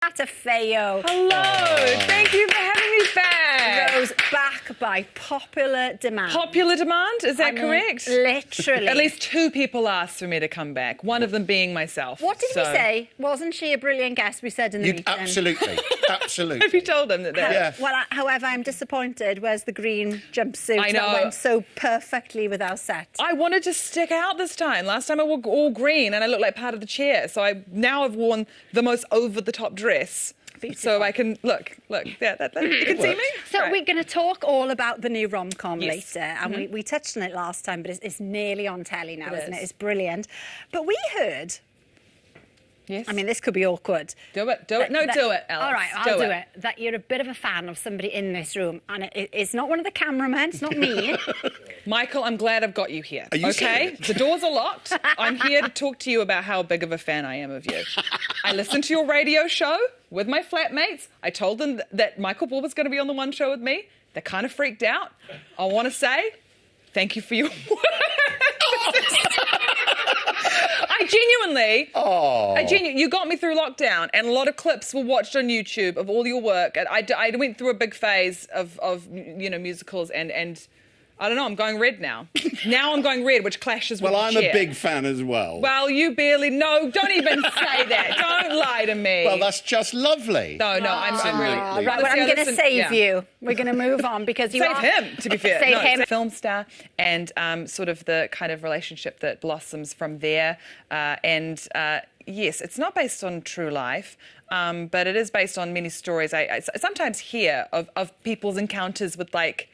Matafeo. Hello, thank you for having me back. Rose, back by popular demand. Popular demand, is that correct? Literally. At least 2 people asked for me to come back, one of them being myself. What did we say? Wasn't she a brilliant guest, we said in the meeting? Absolutely, absolutely. Have you told them that? Yeah. Well, however, I'm disappointed. Where's the green jumpsuit I know. that went so perfectly with our set? I wanted to stick out this time. Last time I wore all green and I looked like part of the chair. So now I've worn the most over-the-top dress. Beautiful. So I can, look, yeah, you can see me? So Right. we're going to talk all about the new rom-com Yes. later, and we touched on it last time, but it's nearly on telly now, isn't it? is. It's brilliant. But we heard... Yes. I mean, this could be awkward. Do it. No, do it, Alex. All right, I'll do it. That you're a bit of a fan of somebody in this room, and it's not one of the cameramen, it's not me. Michael, I'm glad I've got you here. Are you okay? serious? The doors are locked. I'm here to talk to you about how big of a fan I am of you. I listened to your radio show with my flatmates. I told them that Michael Ball was going to be on the one show with me. They kind of freaked out. I want to say thank you for your work. You got me through lockdown, and a lot of clips were watched on YouTube of all your work. And I went through a big phase of musicals, and I don't know, I'm going red now. Now I'm going red, which clashes with Well, the I'm chair. a big fan as well. Well, you barely... No, don't even say that. Don't lie to me. Well, that's just lovely. No, I'm really... Right, well, I'm going to save you. We're going to move on because you Save him, to be fair. Save him. It's a film star, and sort of the kind of relationship that blossoms from there. Yes, it's not based on true life, but it is based on many stories. I sometimes hear of people's encounters with, like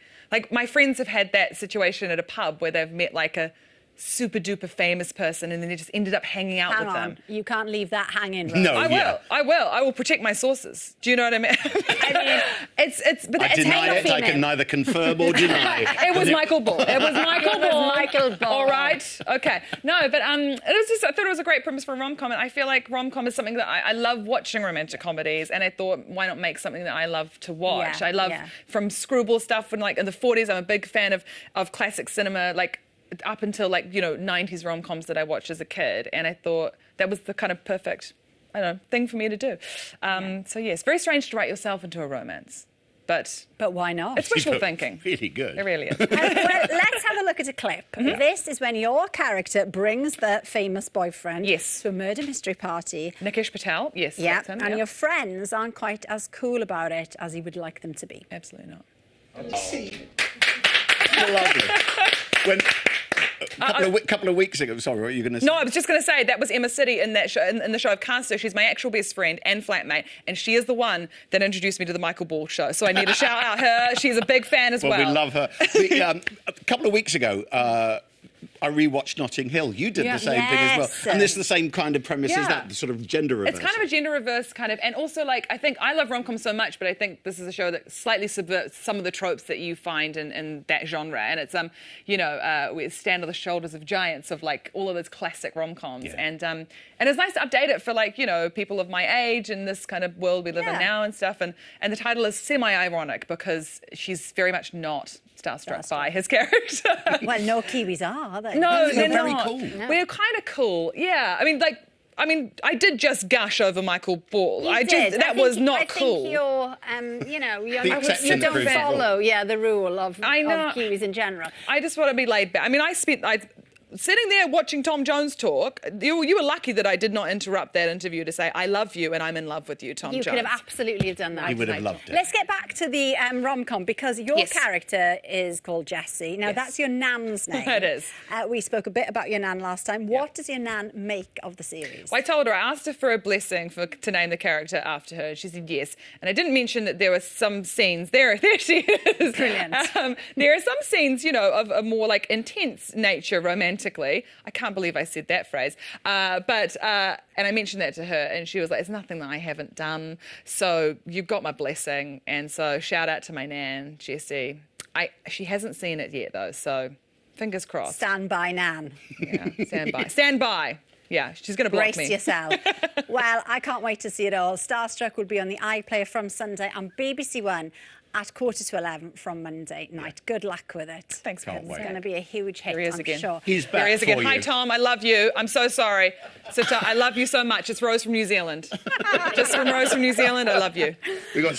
my friends have had that situation at a pub where they've met like a super duper famous person and then they just ended up hanging out with them. You can't leave that hanging. Rose. No, I will protect my sources. Do you know what I mean? I mean, but I it's deny male or it. I female? can neither confirm or deny. It was Michael Ball. It was Michael Ball. All right. Okay. No, but it was just, I thought it was a great premise for a rom-com, and I feel like rom-com is something that I love watching romantic comedies, and I thought, why not make something that I love to watch? Yeah, I love from screwball stuff from like in the 40s. I'm a big fan of classic cinema, like up until 90s rom-coms that I watched as a kid, and I thought that was the kind of perfect, I don't know, thing for me to do. So yes, very strange to write yourself into a romance. But why not? It's wishful thinking. Really good. It really is. Well, let's have a look at a clip. This is when your character brings the famous boyfriend to a murder mystery party. Nikesh Patel, yes. Yeah, that's him, and your friends aren't quite as cool about it as he would like them to be. Absolutely not. Lovely. When a couple of weeks ago, sorry, what were you going to say? No, I was just going to say that was Emma City in that show, in the show. I've cast her. She's my actual best friend and flatmate, and she is the one that introduced me to the Michael Ball show. So I need to shout out her. She's a big fan as well. Well, we love her. A couple of weeks ago, I rewatched Notting Hill. You did the same thing as well. And this is the same kind of premise as that, the sort of gender reverse. It's kind of a gender reverse kind of, and also I think I love rom-com so much, but I think this is a show that slightly subverts some of the tropes that you find in that genre. And it's we stand on the shoulders of giants of all of those classic rom-coms. Yeah. And it's nice to update it for people of my age and this kind of world we live in now and stuff. And the title is semi-ironic because she's very much not starstruck by his character. Well, no Kiwis are they? No, they're very not. cool. No. We're kind of cool, yeah. I mean, I did just gush over Michael Ball. That was not cool. I think you're, you exception don't proves the follow, the rule of know. Kiwis in general. I just want to be laid back. I mean, sitting there watching Tom Jones talk, you were lucky that I did not interrupt that interview to say, I love you and I'm in love with you, Tom Jones. You could have absolutely have done that. He would have loved it. Let's get back to the rom-com, because your character is called Jessie. Now, that's your nan's name. It is. We spoke a bit about your nan last time. What does your nan make of the series? Well, I told her, I asked her for a blessing to name the character after her, and she said yes. And I didn't mention that there were some scenes, there she is. Brilliant. There are some scenes, of a more intense nature romantically. I can't believe I said that phrase. And I mentioned that to her, and she was like, it's nothing that I haven't done. So you've got my blessing. And so shout out to my nan, Jessie. She hasn't seen it yet, though, so fingers crossed. Stand by, nan. Yeah, stand by. Stand by. Yeah, she's going to block me. Brace yourself. Well, I can't wait to see it all. Starstruck will be on the iPlayer from Sunday on BBC One. at 11:15 from Monday night. Good luck with it. Thanks for having me. It's going to be a huge hit, I'm sure. He's back There he is again. for Hi, you. Tom. I love you. I'm so sorry. I love you so much. It's Rose from New Zealand. Just from Rose from New Zealand, I love you. We got some